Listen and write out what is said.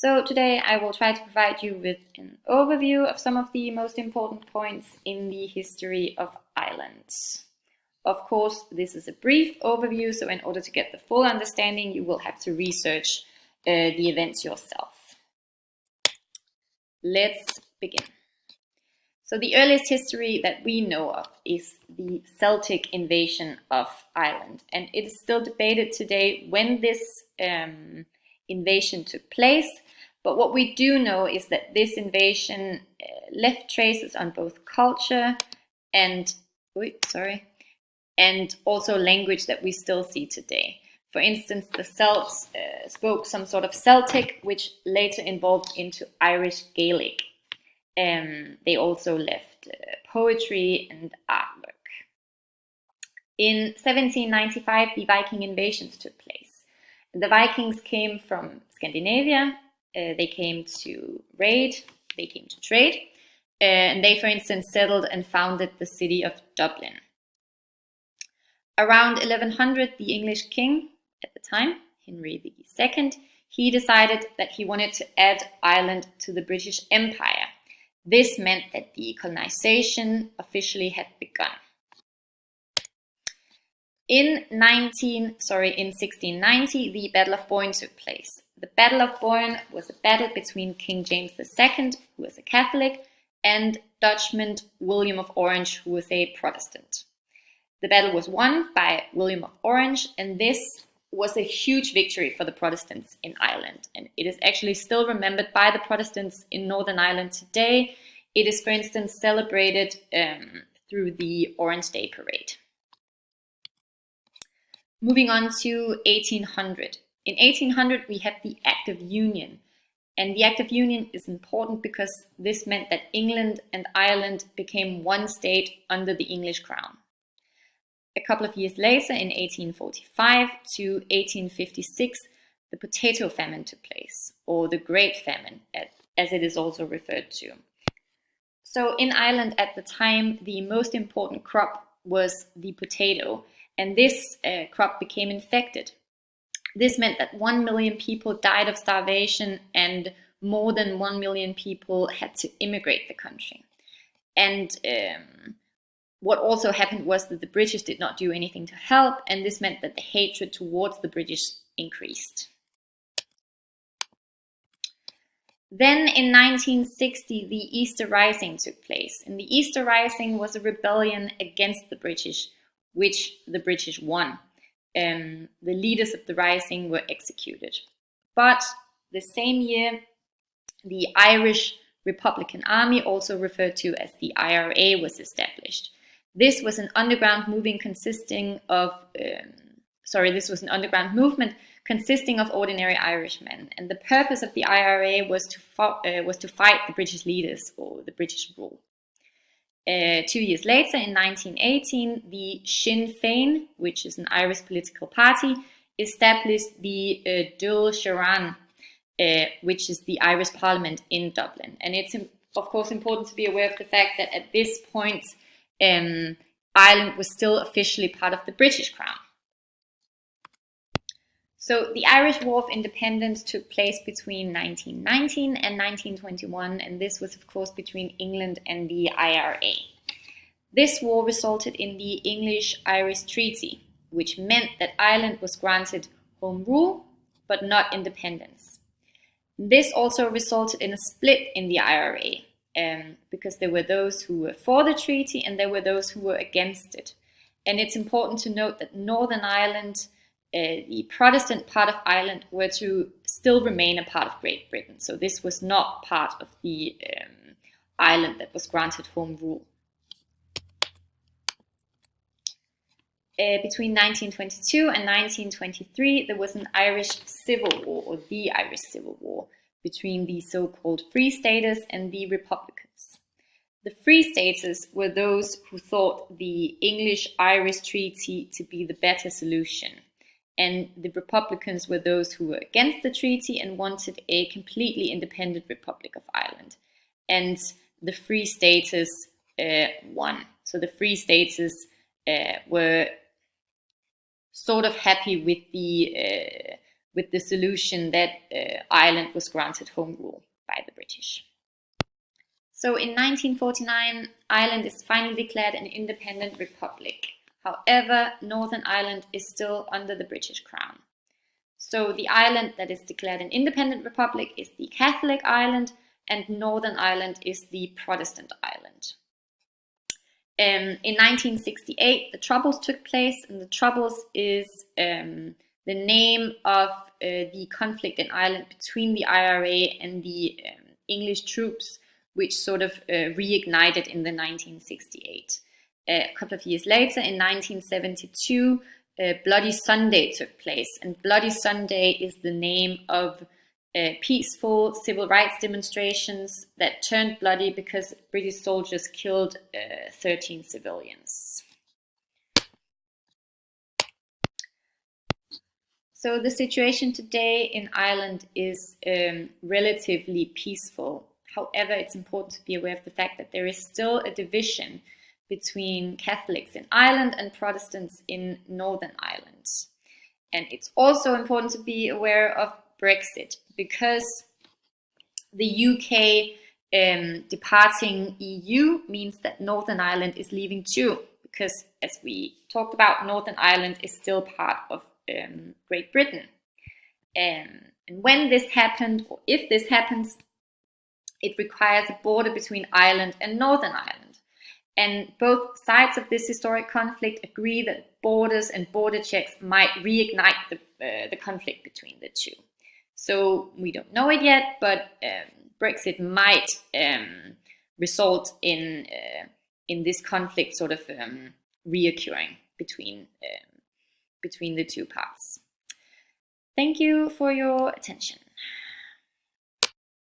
So today I will try to provide you with an overview of some of the most important points in the history of Ireland. Of course, this is a brief overview, so in order to get the full understanding, you will have to research the events yourself. Let's begin. So the earliest history that we know of is the Celtic invasion of Ireland, and it is still debated today when this invasion took place. But what we do know is that this invasion left traces on both culture and also language that we still see today. For instance, the Celts spoke some sort of Celtic, which later evolved into Irish Gaelic. They also left poetry and artwork. In 1795, the Viking invasions took place. The Vikings came from Scandinavia. They came to raid, they came to trade, and they, for instance, settled and founded the city of Dublin. Around 1100, the English king at the time, Henry II, he decided that he wanted to add Ireland to the British Empire. This meant that the colonization officially had begun. In 1690, the Battle of Boyne took place. The Battle of Boyne was a battle between King James II, who was a Catholic, and Dutchman William of Orange, who was a Protestant. The battle was won by William of Orange, and this was a huge victory for the Protestants in Ireland. And it is actually still remembered by the Protestants in Northern Ireland today. It is, for instance, celebrated through the Orange Day Parade. Moving on to 1800. In 1800, we have the Act of Union. And the Act of Union is important because this meant that England and Ireland became one state under the English crown. A couple of years later, in 1845 to 1856, the Potato Famine took place, or the Great Famine, as it is also referred to. So in Ireland at the time, the most important crop was the potato, and this crop became infected. This meant that 1 million people died of starvation and more than 1 million people had to immigrate the country. And what also happened was that the British did not do anything to help, and this meant that the hatred towards the British increased. Then in 1960, the Easter Rising took place, and the Easter Rising was a rebellion against the British, which the British won. The leaders of the rising were executed. But the same year, the Irish Republican Army, also referred to as the IRA, was established. This was an underground movement consisting of ordinary Irishmen, and the purpose of the IRA was to fight the British leaders or the British rule. 2 years later, in 1918, the Sinn Féin, which is an Irish political party, established the Dáil Éireann, which is the Irish Parliament in Dublin. And it's, of course, important to be aware of the fact that at this point, Ireland was still officially part of the British Crown. So the Irish War of Independence took place between 1919 and 1921, and this was, of course, between England and the IRA. This war resulted in the English-Irish Treaty, which meant that Ireland was granted home rule, but not independence. This also resulted in a split in the IRA, because there were those who were for the treaty and there were those who were against it. And it's important to note that Northern Ireland, the Protestant part of Ireland, were to still remain a part of Great Britain. So this was not part of the Ireland that was granted home rule. Between 1922 and 1923, there was an Irish Civil War, or the Irish Civil War, between the so-called Free Staters and the Republicans. The Free Staters were those who thought the English-Irish treaty to be the better solution, and the Republicans were those who were against the treaty and wanted a completely independent Republic of Ireland. And the Free Staters won. So the Free Staters were sort of happy with the with the solution that Ireland was granted home rule by the British. So in 1949, Ireland is finally declared an independent republic. However, Northern Ireland is still under the British Crown. So the Ireland that is declared an independent republic is the Catholic Ireland, and Northern Ireland is the Protestant Ireland. In 1968, the Troubles took place, and the Troubles is the name of the conflict in Ireland between the IRA and the English troops, which sort of reignited in the 1968. A couple of years later, in 1972, Bloody Sunday took place, and Bloody Sunday is the name of peaceful civil rights demonstrations that turned bloody because British soldiers killed 13 civilians. So the situation today in Ireland is relatively peaceful. However, it's important to be aware of the fact that there is still a division between Catholics in Ireland and Protestants in Northern Ireland. And it's also important to be aware of Brexit, because the UK departing EU means that Northern Ireland is leaving too, because as we talked about, Northern Ireland is still part of Great Britain. And when this happened, or if this happens, it requires a border between Ireland and Northern Ireland. And both sides of this historic conflict agree that borders and border checks might reignite the conflict between the two. So we don't know it yet, but Brexit might result in this conflict sort of reoccurring between the two parts. Thank you for your attention.